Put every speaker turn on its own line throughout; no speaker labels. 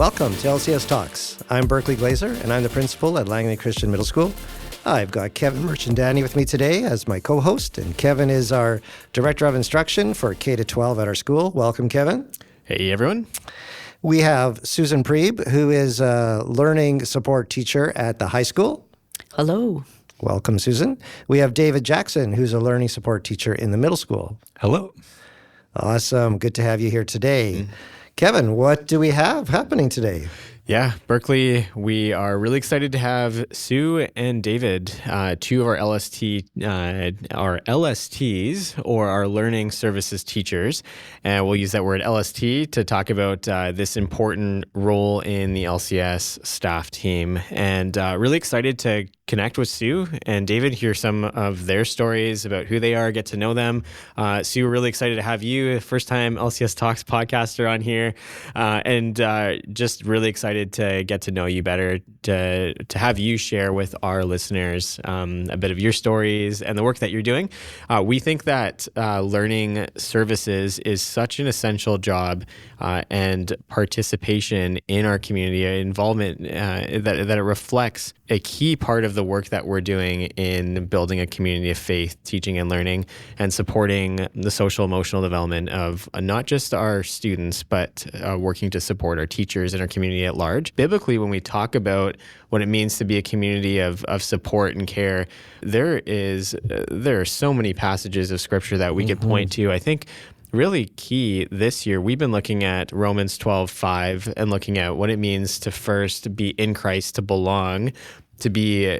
Welcome to LCS Talks. I'm Berkeley Glazer, and I'm the principal at Langley Christian Middle School. I've got Kevin Merchandani with me today as my co-host, and Kevin is our Director of Instruction for K-12 at our school. Welcome, Kevin.
Hey, everyone.
We have Susan Priebe, who is a learning support teacher at the high school.
Hello.
Welcome, Susan. We have David Jackson, who's a learning support teacher in the middle school.
Hello.
Awesome. Good to have you here today. Kevin, what do we have happening today?
Yeah, Berkeley, we are really excited to have Sue and David, two of our LSTs, or our learning services teachers. And we'll use that word LST to talk about this important role in the LCS staff team. And really excited to connect with Sue and David, hear some of their stories about who they are, get to know them. Sue, we're really excited to have you, first time LCS Talks podcaster on here, and just really excited to get to know you better, to have you share with our listeners a bit of your stories and the work that you're doing. We think that learning services is such an essential job and participation in our community, involvement that it reflects a key part of the work that we're doing in building a community of faith, teaching and learning, and supporting the social emotional development of not just our students, but working to support our teachers and our community at large. Biblically, when we talk about what it means to be a community of support and care, there are so many passages of scripture that we could point to. I think really key this year, we've been looking at Romans 12:5 and looking at what it means to first be in Christ, to belong, to be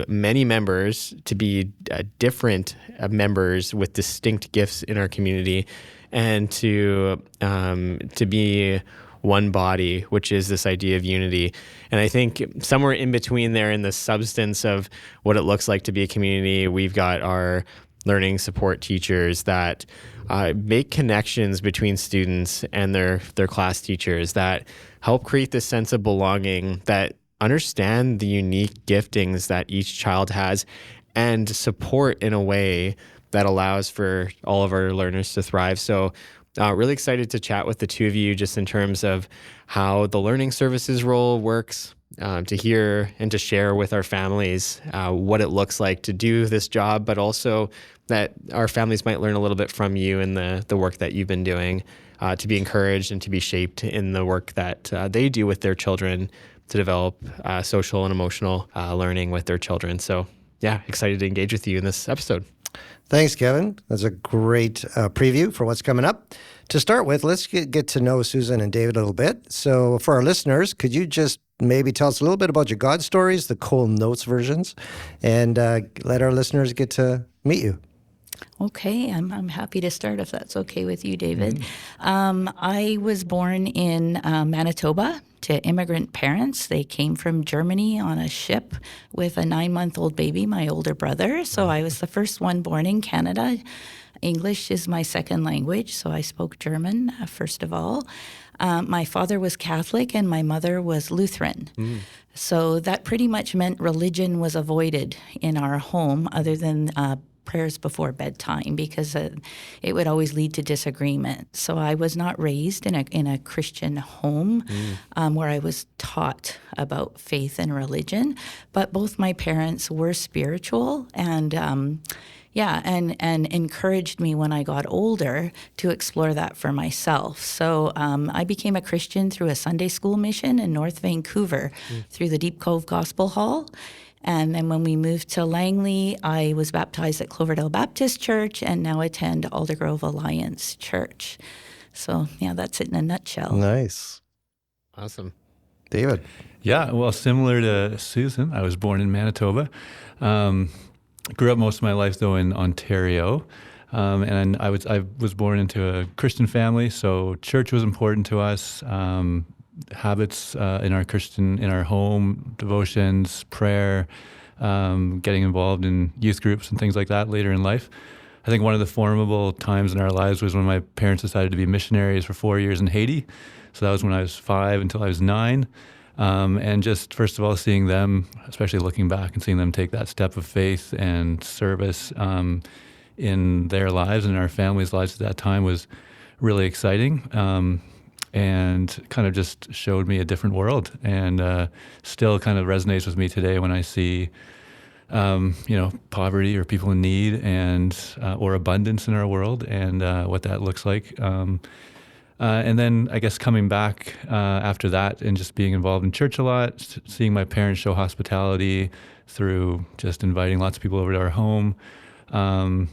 many members, to be different members with distinct gifts in our community, and to be one body, which is this idea of unity. And I think somewhere in between there, in the substance of what it looks like to be a community, we've got our learning support teachers that make connections between students and their class teachers, that help create this sense of belonging, that understand the unique giftings that each child has, and support in a way that allows for all of our learners to thrive. So really excited to chat with the two of you just in terms of how the learning services role works, to hear and to share with our families what it looks like to do this job, but also that our families might learn a little bit from you and the work that you've been doing, to be encouraged and to be shaped in the work that they do with their children to develop social and emotional learning with their children. So yeah, excited to engage with you in this episode.
Thanks, Kevin. That's a great preview for what's coming up. To start with, let's get to know Susan and David a little bit. So for our listeners, could you just maybe tell us a little bit about your God stories, the Cole Notes versions, and let our listeners get to meet you?
Okay, I'm happy to start if that's okay with you, David. I was born in Manitoba to immigrant parents. They came from Germany on a ship with a 9-month-old baby, my older brother. So I was the first one born in Canada. English is my second language, so I spoke German first of all. My father was Catholic and my mother was Lutheran. So that pretty much meant religion was avoided in our home other than prayers before bedtime, because it would always lead to disagreement. So I was not raised in a Christian home where I was taught about faith and religion, but both my parents were spiritual and encouraged me when I got older to explore that for myself. So I became a Christian through a Sunday school mission in North Vancouver through the Deep Cove Gospel Hall. And then when we moved to Langley, I was baptized at Cloverdale Baptist Church and now attend Aldergrove Alliance Church. So, yeah, that's it in a nutshell.
Nice.
Awesome.
David?
Yeah, well, similar to Susan, I was born in Manitoba. Grew up most of my life, though, in Ontario. And I was born into a Christian family, so church was important to us. Habits in our home, devotions, prayer, getting involved in youth groups and things like that later in life. I think one of the formidable times in our lives was when my parents decided to be missionaries for 4 years in Haiti. So that was when I was 5 until I was 9. And just, first of all, seeing them, especially looking back and seeing them take that step of faith and service in their lives and our families' lives at that time was really exciting. and kind of just showed me a different world, and still kind of resonates with me today when I see poverty or people in need and or abundance in our world, and what that looks like. And then I guess coming back after that and just being involved in church a lot, seeing my parents show hospitality through just inviting lots of people over to our home. And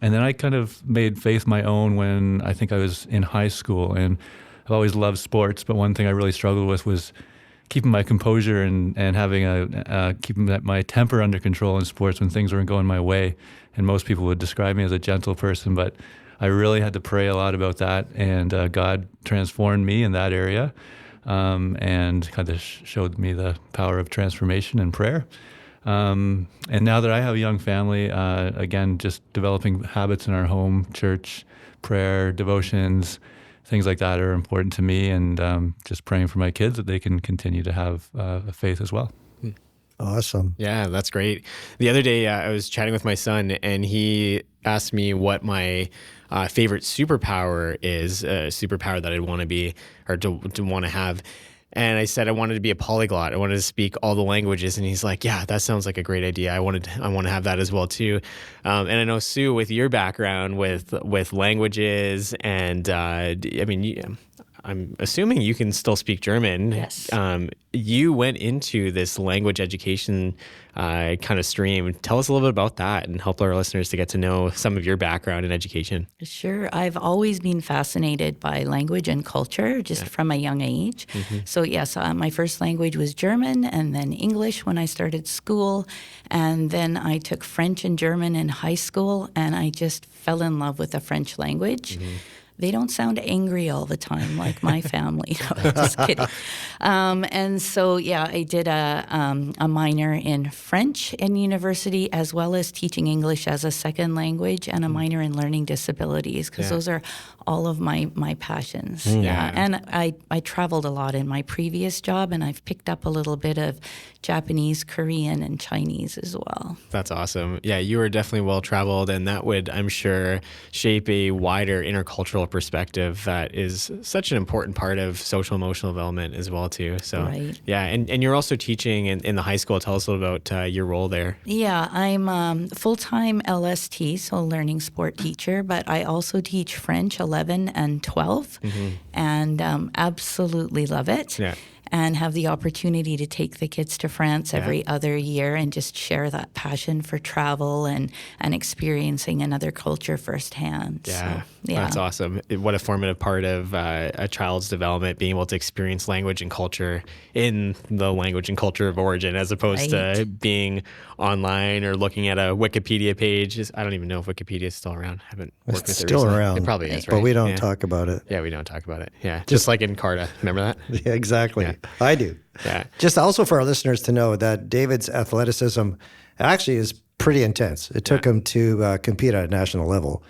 then I kind of made faith my own when I think I was in high school. And I've always loved sports, but one thing I really struggled with was keeping my composure and having keeping my temper under control in sports when things weren't going my way. And most people would describe me as a gentle person, but I really had to pray a lot about that, and God transformed me in that area, and kind of showed me the power of transformation and prayer. And now that I have a young family, again, just developing habits in our home, church, prayer, devotions, things like that are important to me, and just praying for my kids that they can continue to have a faith as well.
Awesome.
Yeah, that's great. The other day, I was chatting with my son, and he asked me what my favorite superpower is, a superpower that I'd want to be or to want to have. And I said I wanted to be a polyglot. I wanted to speak all the languages. And he's like, "Yeah, that sounds like a great idea. I want to have that as well too." And I know, Sue, with your background with languages, and I'm assuming you can still speak German.
Yes.
You went into this language education kind of stream. Tell us a little bit about that and help our listeners to get to know some of your background in education.
Sure. I've always been fascinated by language and culture just from a young age. So yes, my first language was German, and then English when I started school. And then I took French and German in high school, and I just fell in love with the French language. They don't sound angry all the time like my family. No, just kidding. And so, yeah, I did a minor in French in university, as well as teaching English as a second language, and a minor in learning disabilities, because those are all of my passions. Yeah. And I traveled a lot in my previous job, and I've picked up a little bit of Japanese, Korean, and Chinese as well.
That's awesome. Yeah, you were definitely well-traveled, and that would, I'm sure, shape a wider intercultural perspective that is such an important part of social emotional development as well too. So
Right.
yeah, and you're also teaching in the high school. Tell us a little about your role there.
Yeah, I'm full-time LST, so learning sport teacher, but I also teach French 11 and 12, and absolutely love it.
Yeah.
And have the opportunity to take the kids to France every other year and just share that passion for travel and experiencing another culture firsthand.
Yeah,
so, yeah.
That's awesome. What a formative part of a child's development, being able to experience language and culture in the language and culture of origin, as opposed to being online or looking at a Wikipedia page. I don't even know if Wikipedia is still around. I haven't worked with
It's
it
still
recently.
around.
It probably is, right?
But we don't talk about it.
Yeah, we don't talk about it. Yeah, just like in Carta. Remember that?
Yeah, exactly.
Yeah.
I do.
Yeah.
Just also for our listeners to know that David's athleticism actually is pretty intense. It took him to compete at a national level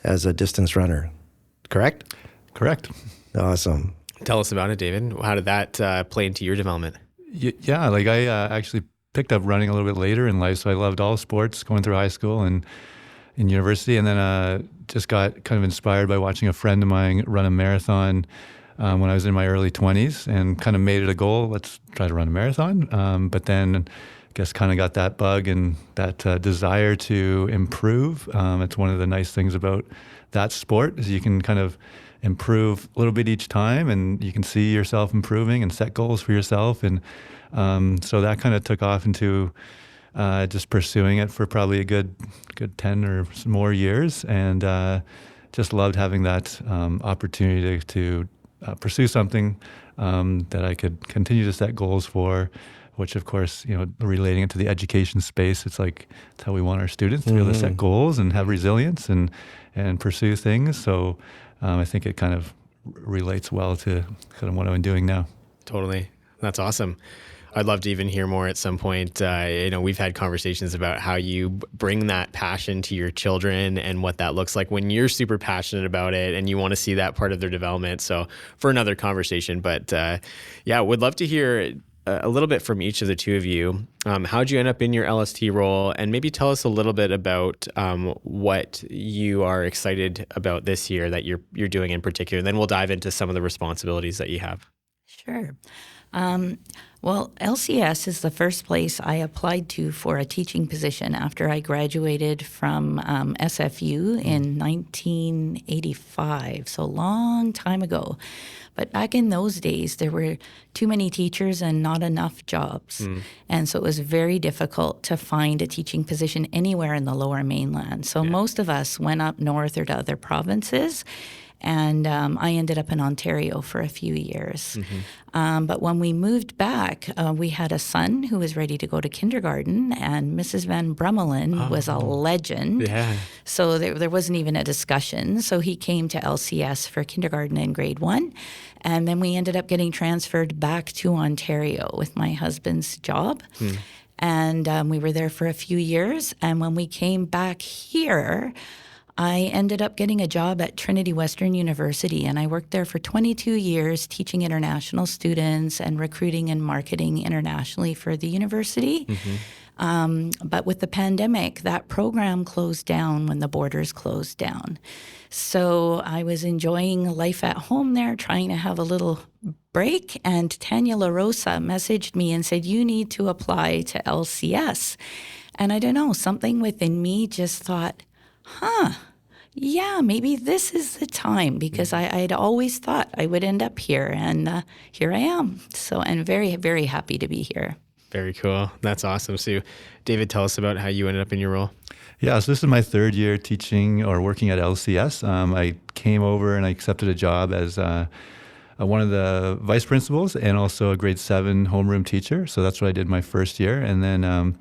as a distance runner. Correct?
Correct.
Awesome.
Tell us about it, David. How did that play into your development?
Yeah, like I actually picked up running a little bit later in life, so I loved all sports going through high school and in university, and then just got kind of inspired by watching a friend of mine run a marathon when I was in my early 20s, and kind of made it a goal, let's try to run a marathon. But then I guess kind of got that bug and that desire to improve. It's one of the nice things about that sport is you can kind of improve a little bit each time, and you can see yourself improving and set goals for yourself. And so that kind of took off into just pursuing it for probably a good 10 or more years, and just loved having that opportunity to pursue something that I could continue to set goals for, which of course, relating it to the education space, it's like it's how we want our students to be able to set goals and have resilience and pursue things. So I think it kind of relates well to kind of what I'm doing now.
Totally. That's awesome. I'd love to even hear more at some point. We've had conversations about how you bring that passion to your children and what that looks like when you're super passionate about it and you want to see that part of their development. So for another conversation, but would love to hear a little bit from each of the two of you. How'd you end up in your LST role? And maybe tell us a little bit about what you are excited about this year that you're doing in particular. And then we'll dive into some of the responsibilities that you have.
Sure. Well, LCS is the first place I applied to for a teaching position after I graduated from SFU in 1985, so a long time ago. But back in those days, there were too many teachers and not enough jobs. And so it was very difficult to find a teaching position anywhere in the Lower Mainland. So most of us went up north or to other provinces. And I ended up in Ontario for a few years. But when we moved back, we had a son who was ready to go to kindergarten, and Mrs. Van Brummelen was a legend.
Yeah.
So there wasn't even a discussion. So he came to LCS for kindergarten and grade 1. And then we ended up getting transferred back to Ontario with my husband's job. And we were there for a few years. And when we came back here, I ended up getting a job at Trinity Western University, and I worked there for 22 years teaching international students and recruiting and marketing internationally for the university. But with the pandemic, that program closed down when the borders closed down. So I was enjoying life at home there, trying to have a little break, and Tanya LaRosa messaged me and said, "You need to apply to LCS." And I don't know, something within me just thought, yeah, maybe this is the time, because I'd always thought I would end up here, and here I am. So I'm very, very happy to be here.
Very cool. That's awesome. So, David, tell us about how you ended up in your role.
Yeah, so this is my third year teaching or working at LCS. I came over and I accepted a job as one of the vice principals and also a grade 7 homeroom teacher. So that's what I did my first year. And then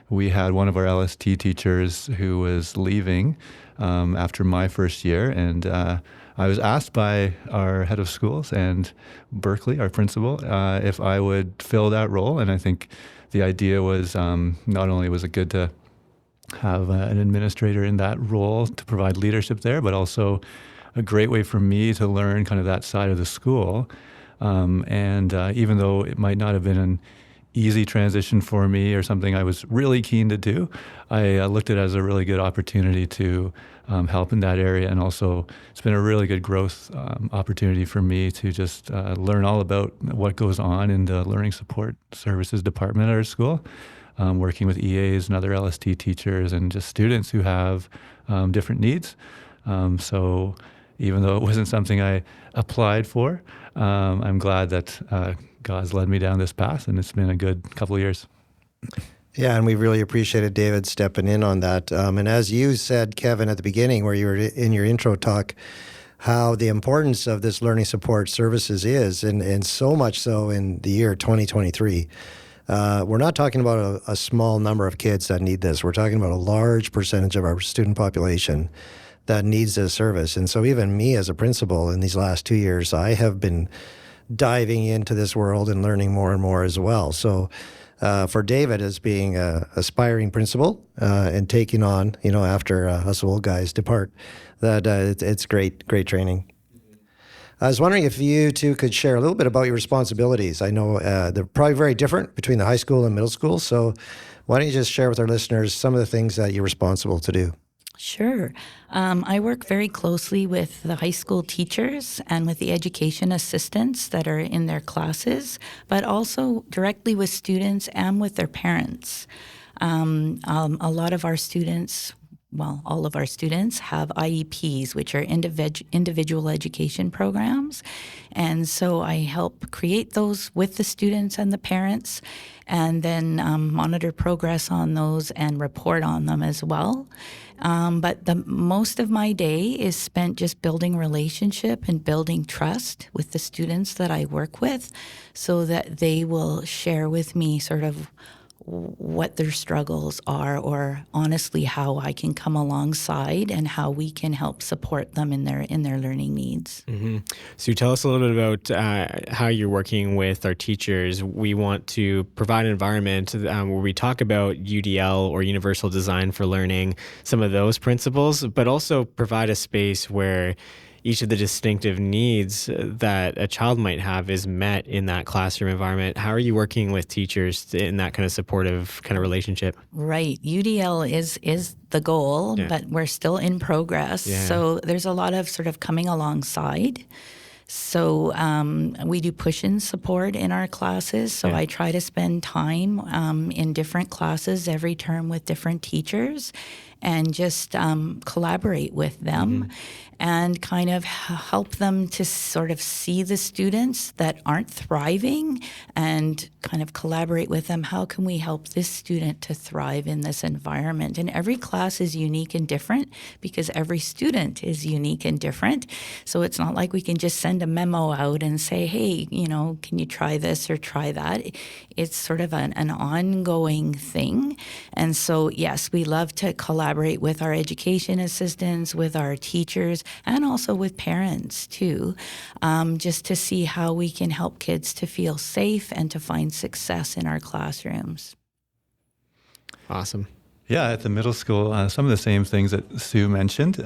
we had one of our LST teachers who was leaving after my first year. And I was asked by our head of schools and Berkeley, our principal, if I would fill that role. And I think the idea was not only was it good to have an administrator in that role to provide leadership there, but also a great way for me to learn kind of that side of the school. And even though it might not have been an easy transition for me or something I was really keen to do, I looked at it as a really good opportunity to help in that area. And also it's been a really good growth opportunity for me to just learn all about what goes on in the Learning Support Services Department at our school, working with EAs and other LST teachers and just students who have different needs. So even though it wasn't something I applied for, I'm glad that God's led me down this path, and it's been a good couple of years.
Yeah, and we really appreciated David stepping in on that. And as you said, Kevin, at the beginning, where you were in your intro talk, how the importance of this learning support services is, and so much so in the year 2023. We're not talking about a small number of kids that need this. We're talking about a large percentage of our student population that needs this service. And so even me as a principal in these last 2 years, I have been diving into this world and learning more and more as well. So for David, as being an aspiring principal and taking on, after us old guys depart, that it's great training. I was wondering if you two could share a little bit about your responsibilities. I know they're probably very different between the high school and middle school. So why don't you just share with our listeners some of the things that you're responsible to do?
Sure. I work very closely with the high school teachers and with the education assistants that are in their classes, but also directly with students and with their parents. A lot of our students, all of our students have IEPs, which are individual education programs. And so I help create those with the students and the parents, and then monitor progress on those and report on them as well. But the most of my day is spent just building relationship and building trust with the students that I work with, so that they will share with me sort of what their struggles are, or honestly how I can come alongside and how we can help support them in their learning needs.
Mm-hmm. So tell us a little bit about how you're working with our teachers. We want to provide an environment where we talk about UDL or Universal Design for Learning, some of those principles, but also provide a space where each of the distinctive needs that a child might have is met in that classroom environment. How are you working with teachers in that kind of supportive kind of relationship?
Right. UDL is the goal,
Yeah.
but we're still in progress.
Yeah.
So there's a lot of sort of coming alongside. So we do push-in support in our classes. So
Yeah.
I try to spend time in different classes every term with different teachers and just collaborate with them and kind of help them to sort of see the students that aren't thriving and kind of collaborate with them. How can we help this student to thrive in this environment? And every class is unique and different because every student is unique and different. So it's not like we can just send a memo out and say, hey, can you try this or try that? It's sort of an ongoing thing. And so, yes, we love to collaborate with our education assistants, with our teachers, and also with parents too, just to see how we can help kids to feel safe and to find success in our classrooms.
Awesome.
Yeah, at the middle school, some of the same things that Sue mentioned.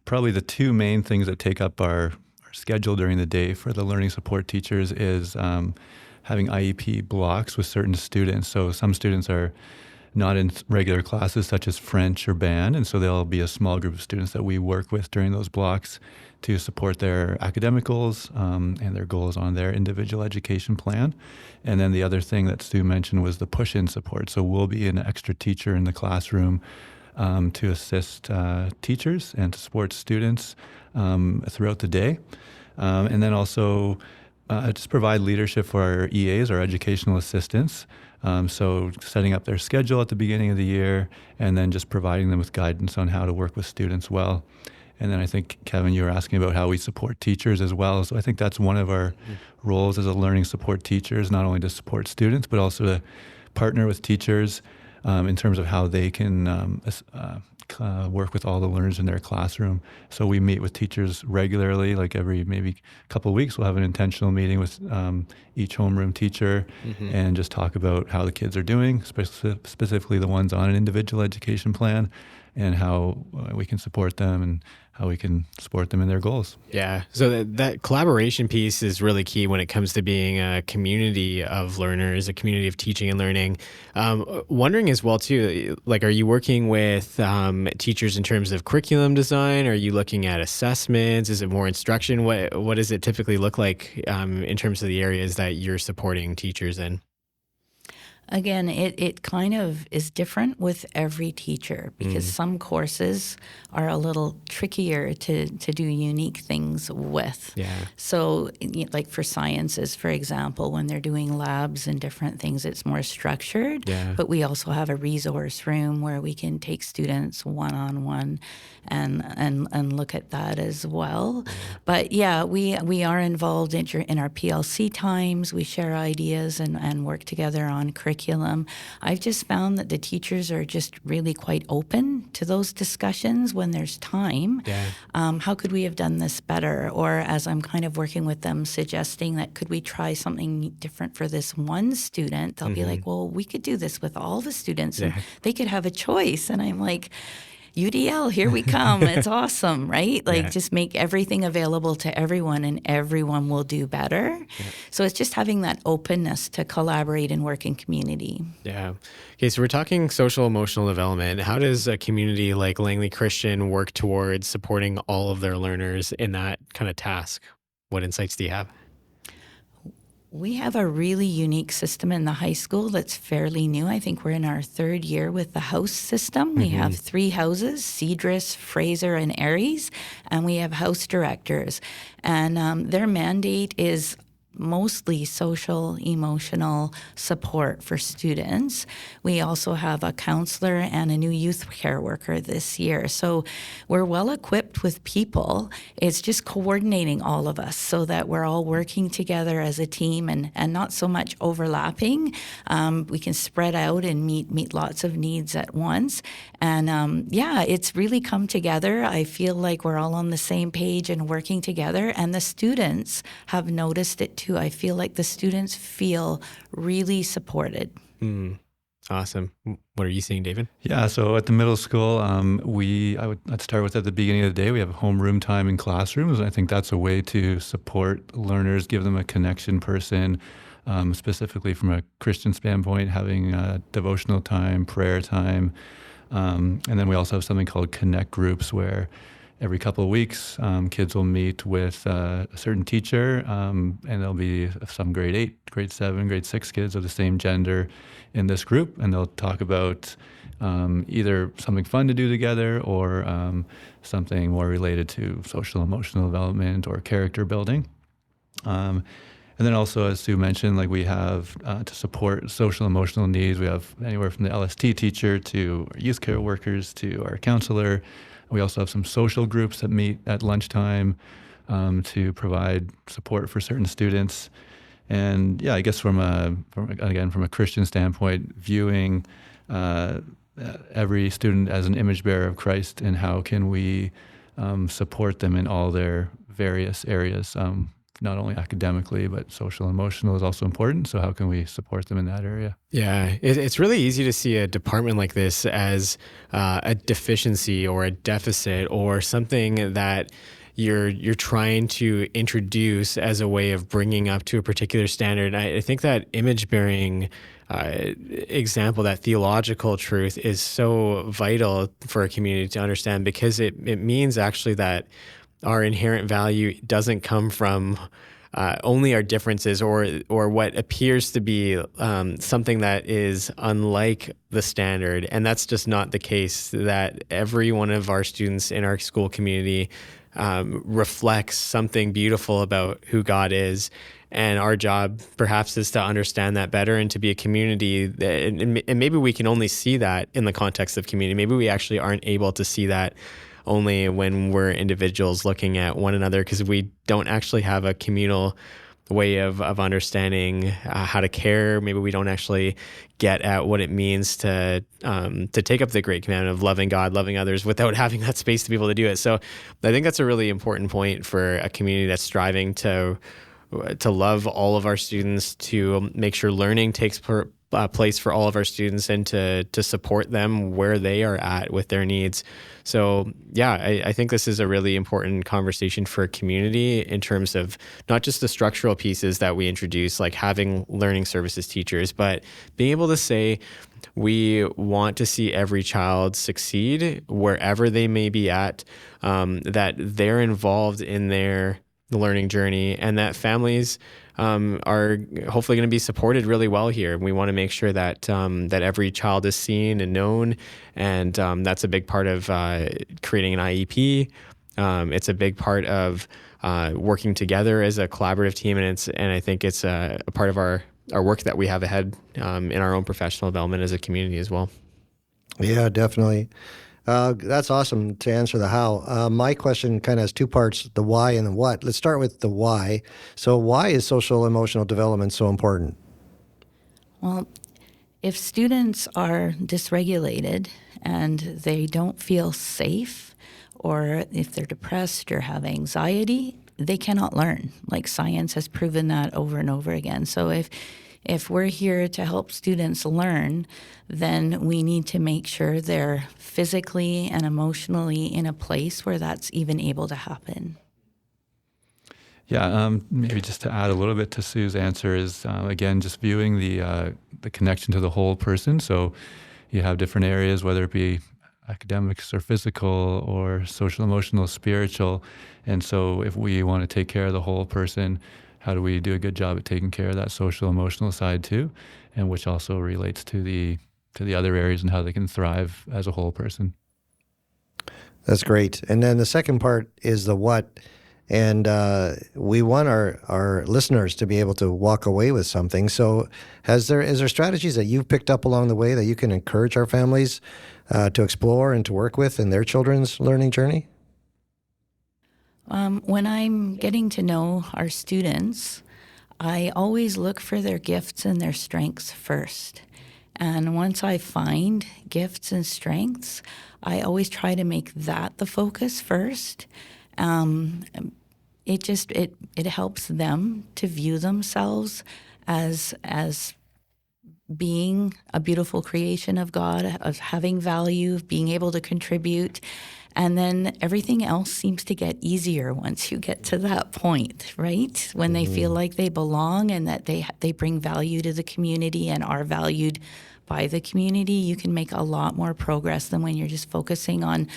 Probably the two main things that take up our schedule during the day for the learning support teachers is having IEP blocks with certain students. So some students are not in regular classes such as French or band, and so there'll be a small group of students that we work with during those blocks to support their academic goals and their goals on their individual education plan. And then the other thing that Stu mentioned was the push-in support. So we'll be an extra teacher in the classroom to assist teachers and to support students throughout the day. And then also just provide leadership for our EAs, our educational assistants. So setting up their schedule at the beginning of the year and then just providing them with guidance on how to work with students well. And then I think, Kevin, you were asking about how we support teachers as well. So I think that's one of our roles as a learning support teacher is not only to support students, but also to partner with teachers in terms of how they can work with all the learners in their classroom. So we meet with teachers regularly, like every maybe couple of weeks. We'll have an intentional meeting with each homeroom teacher and just talk about how the kids are doing, specifically the ones on an individual education plan, and how we can support them and how we can support them in their goals.
Yeah. So that collaboration piece is really key when it comes to being a community of learners, a community of teaching and learning. Wondering as well, too, like, are you working with teachers in terms of curriculum design? Are you looking at assessments? Is it more instruction? What does it typically look like in terms of the areas that you're supporting teachers in?
Again, it kind of is different with every teacher because some courses are a little trickier to do unique things with.
Yeah.
So like for sciences, for example, when they're doing labs and different things, it's more structured.
Yeah.
But we also have a resource room where we can take students one-on-one and look at that as well. But yeah, we are involved in our PLC times. We share ideas and work together on curriculum. I've just found that the teachers are just really quite open to those discussions when there's time.
Yeah.
How could we have done this better? Or as I'm kind of working with them, suggesting that could we try something different for this one student? They'll be like, well, we could do this with all the students and they could have a choice. And I'm like, UDL, here we come. It's awesome, right? Like just make everything available to everyone and everyone will do better. Yeah. So it's just having that openness to collaborate and work in community.
Yeah. Okay, so we're talking social emotional development. How does a community like Langley Christian work towards supporting all of their learners in that kind of task? What insights do you have?
We have a really unique system in the high school that's fairly new. I think we're in our third year with the house system. We have 3 houses, Cedrus, Fraser, and Aries, and we have house directors. And their mandate is mostly social, emotional support for students. We also have a counselor and a new youth care worker this year. So we're well equipped with people. It's just coordinating all of us so that we're all working together as a team and not so much overlapping. We can spread out and meet lots of needs at once. And it's really come together. I feel like we're all on the same page and working together. And the students have noticed it too. I feel like the students feel really supported.
Awesome. What are you seeing, David?
Yeah, so at the middle school, I'd start with at the beginning of the day, we have homeroom time in classrooms. And I think that's a way to support learners, give them a connection person, specifically from a Christian standpoint, having devotional time, prayer time. And then we also have something called connect groups where every couple of weeks, kids will meet with a certain teacher, and there'll be some grade 8, grade 7, grade 6 kids of the same gender in this group, and they'll talk about either something fun to do together or something more related to social emotional development or character building. And then also, as Sue mentioned, like we have to support social emotional needs, we have anywhere from the LST teacher to our youth care workers to our counselor. We also have some social groups that meet at lunchtime to provide support for certain students. And yeah, I guess from a Christian standpoint, viewing every student as an image bearer of Christ, and how can we support them in all their various areas, not only academically, but social and emotional is also important. So how can we support them in that area?
Yeah, it's really easy to see a department like this as a deficiency or a deficit or something that you're trying to introduce as a way of bringing up to a particular standard. And I think that image-bearing example, that theological truth, is so vital for a community to understand, because it means actually that our inherent value doesn't come from only our differences or what appears to be something that is unlike the standard. And that's just not the case, that every one of our students in our school community reflects something beautiful about who God is. And our job perhaps is to understand that better and to be a community that, and maybe we can only see that in the context of community. Maybe we actually aren't able to see that only when we're individuals looking at one another, because we don't actually have a communal way of understanding how to care. Maybe we don't actually get at what it means to take up the great commandment of loving God, loving others, without having that space to be able to do it. So I think that's a really important point for a community that's striving to love all of our students, to make sure learning takes place for all of our students, and to support them where they are at with their needs. So yeah, I think this is a really important conversation for a community in terms of not just the structural pieces that we introduce, like having learning services teachers, but being able to say we want to see every child succeed wherever they may be at, that they're involved in their learning journey, and that families are hopefully going to be supported really well here. We want to make sure that that every child is seen and known, and that's a big part of creating an IEP. It's a big part of working together as a collaborative team, and I think it's a part of our work that we have ahead in our own professional development as a community as well.
Yeah, definitely. That's awesome to answer the how. My question kind of has two parts, the why and the what. Let's start with the why. So why is social emotional development so important?
Well, if students are dysregulated and they don't feel safe, or if they're depressed or have anxiety, they cannot learn. Like, science has proven that over and over again. So if we're here to help students learn, then we need to make sure they're physically and emotionally in a place where that's even able to happen.
Yeah, maybe just to add a little bit to Sue's answer is, again, just viewing the connection to the whole person. So you have different areas, whether it be academics or physical or social, emotional, spiritual. And so if we want to take care of the whole person, how do we do a good job at taking care of that social, emotional side too, and which also relates to the other areas and how they can thrive as a whole person.
That's great. And then the second part is the what. And we want our listeners to be able to walk away with something. So is there strategies that you've picked up along the way that you can encourage our families to explore and to work with in their children's learning journey?
When I'm getting to know our students, I always look for their gifts and their strengths first. And once I find gifts and strengths, I always try to make that the focus first. It helps them to view themselves as being a beautiful creation of God, of having value, of being able to contribute. And then everything else seems to get easier once you get to that point, right? When they feel like they belong and that they bring value to the community and are valued by the community, you can make a lot more progress than when you're just focusing on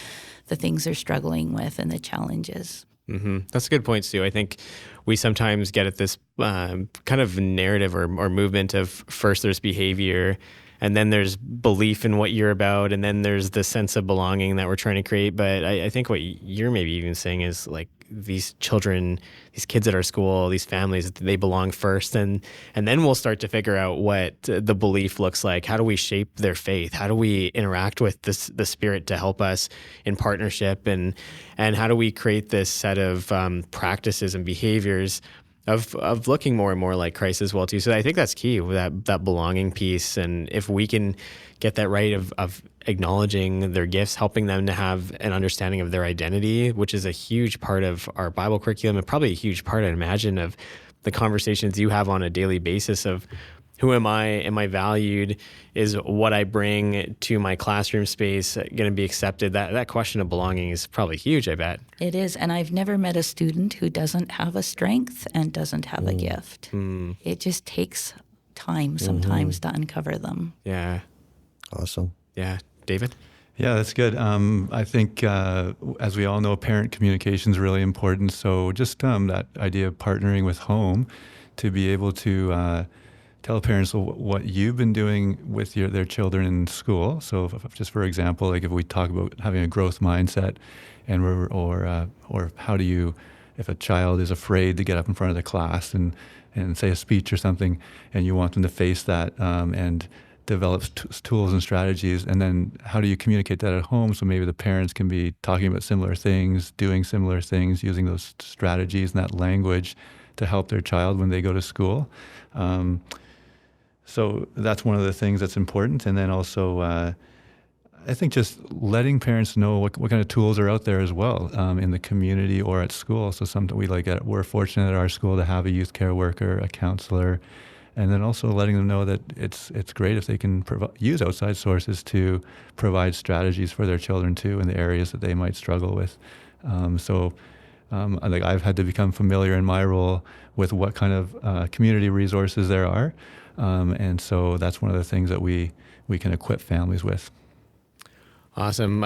the things they're struggling with and the challenges.
That's a good point, Sue. I think we sometimes get at this kind of narrative or movement of first there's behavior, and then there's belief in what you're about, and then there's the sense of belonging that we're trying to create. But I think what you're maybe even saying is like these children, these kids at our school, these families, they belong first, and then we'll start to figure out what the belief looks like. How do we shape their faith? How do we interact with the Spirit to help us in partnership, and how do we create this set of practices and behaviors of looking more and more like Christ as well too. So I think that's key, that belonging piece. And if we can get that right of acknowledging their gifts, helping them to have an understanding of their identity, which is a huge part of our Bible curriculum and probably a huge part, I'd imagine, of the conversations you have on a daily basis of who am I? Am I valued? Is what I bring to my classroom space going to be accepted? That question of belonging is probably huge, I bet.
It is. And I've never met a student who doesn't have a strength and doesn't have a gift. It just takes time sometimes to uncover them.
Yeah.
Awesome.
Yeah. David?
Yeah, that's good. I think, as we all know, parent communication is really important. So just that idea of partnering with home to be able to tell parents what you've been doing with their children in school. So just for example, like if we talk about having a growth mindset, and or how do you, if a child is afraid to get up in front of the class and say a speech or something, and you want them to face that and develop tools and strategies, and then how do you communicate that at home so maybe the parents can be talking about similar things, doing similar things, using those strategies and that language to help their child when they go to school. So that's one of the things that's important. And then also, I think just letting parents know what kind of tools are out there as well in the community or at school. So we're fortunate at our school to have a youth care worker, a counselor, and then also letting them know that it's great if they can use outside sources to provide strategies for their children too in the areas that they might struggle with. I've had to become familiar in my role with what kind of community resources there are. And so that's one of the things that we can equip families with.
Awesome.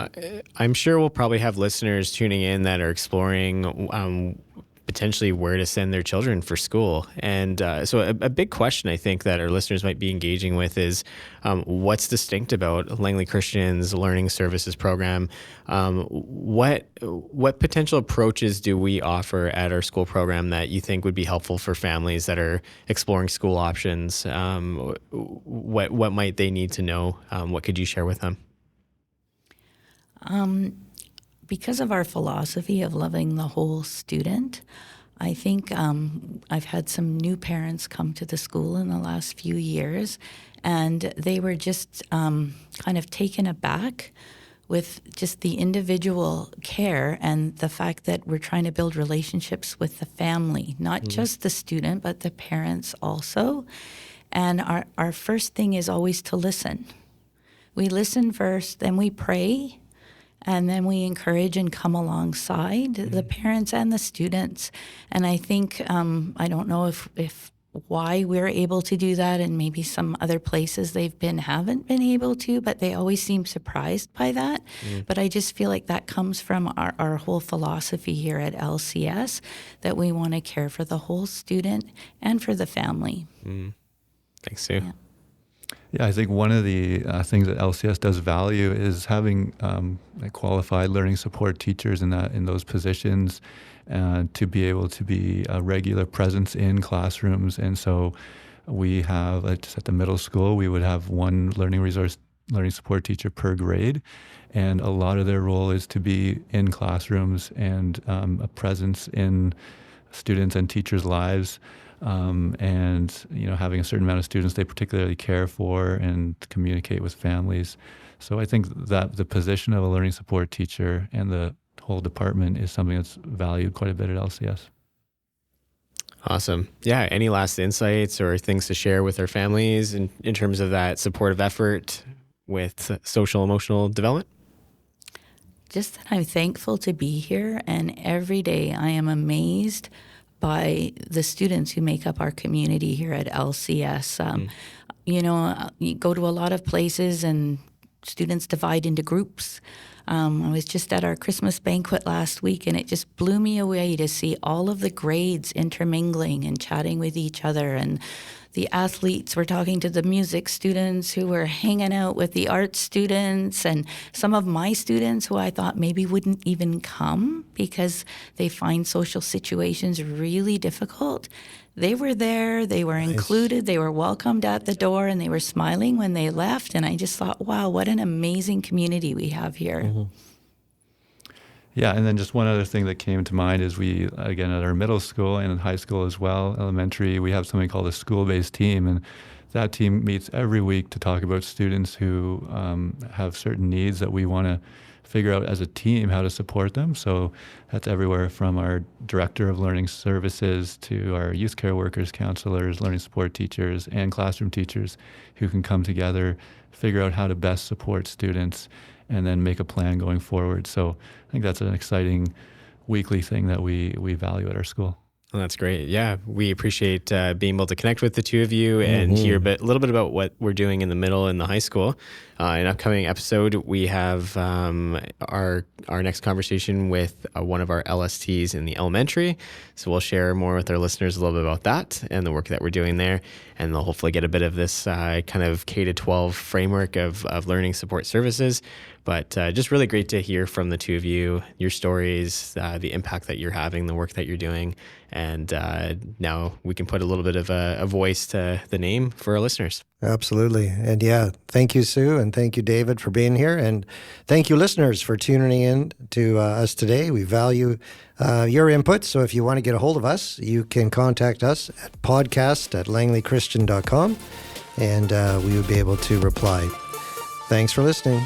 I'm sure we'll probably have listeners tuning in that are exploring potentially where to send their children for school. And so a big question I think that our listeners might be engaging with is what's distinct about Langley Christian's Learning Services program? What potential approaches do we offer at our school program that you think would be helpful for families that are exploring school options? What might they need to know? What could you share with them?
Because of our philosophy of loving the whole student, I think I've had some new parents come to the school in the last few years, and they were just kind of taken aback with just the individual care and the fact that we're trying to build relationships with the family, not just the student, but the parents also. And our first thing is always to listen. We listen first, then we pray, and then we encourage and come alongside the parents and the students. And I think, I don't know if why we're able to do that, and maybe some other places haven't been able to, but they always seem surprised by that. But I just feel like that comes from our whole philosophy here at LCS, that we want to care for the whole student and for the family.
Thanks, Sue.
Yeah.
Yeah, I think one of the things that LCS does value is having qualified learning support teachers in those positions to be able to be a regular presence in classrooms. And so we have, just at the middle school, we would have one learning support teacher per grade. And a lot of their role is to be in classrooms and a presence in students' and teachers' lives. And having a certain amount of students they particularly care for and communicate with families. So I think that the position of a learning support teacher and the whole department is something that's valued quite a bit at LCS.
Awesome. Yeah. Any last insights or things to share with our families in terms of that supportive effort with social emotional development?
Just that I'm thankful to be here, and every day I am amazed by the students who make up our community here at LCS. You go to a lot of places and students divide into groups. I was just at our Christmas banquet last week, and it just blew me away to see all of the grades intermingling and chatting with each other. And the athletes were talking to the music students who were hanging out with the art students, and some of my students who I thought maybe wouldn't even come because they find social situations really difficult. They were there, they were included, they were welcomed at the door, and they were smiling when they left. And I just thought, wow, what an amazing community we have here.
Mm-hmm.
Yeah, and then just one other thing that came to mind is we, again, at our middle school and in high school as well, elementary, we have something called a school-based team. And that team meets every week to talk about students who have certain needs that we want to figure out as a team how to support them. So that's everywhere from our director of learning services to our youth care workers, counselors, learning support teachers, and classroom teachers who can come together, figure out how to best support students, and then make a plan going forward. So I think that's an exciting weekly thing that we value at our school.
Well, that's great. Yeah, we appreciate being able to connect with the two of you and hear a little bit about what we're doing in the middle and the high school. In an upcoming episode, we have our next conversation with one of our LSTs in the elementary. So we'll share more with our listeners a little bit about that and the work that we're doing there. And they'll hopefully get a bit of this kind of K-12 framework of learning support services. But just really great to hear from the two of you, your stories, the impact that you're having, the work that you're doing. And now we can put a little bit of a voice to the name for our listeners.
Absolutely. And yeah, thank you, Sue, and thank you, David, for being here. And thank you, listeners, for tuning in to us today. We value your input. So if you want to get a hold of us, you can contact us at podcast@langleychristian.com, and we will be able to reply. Thanks for listening.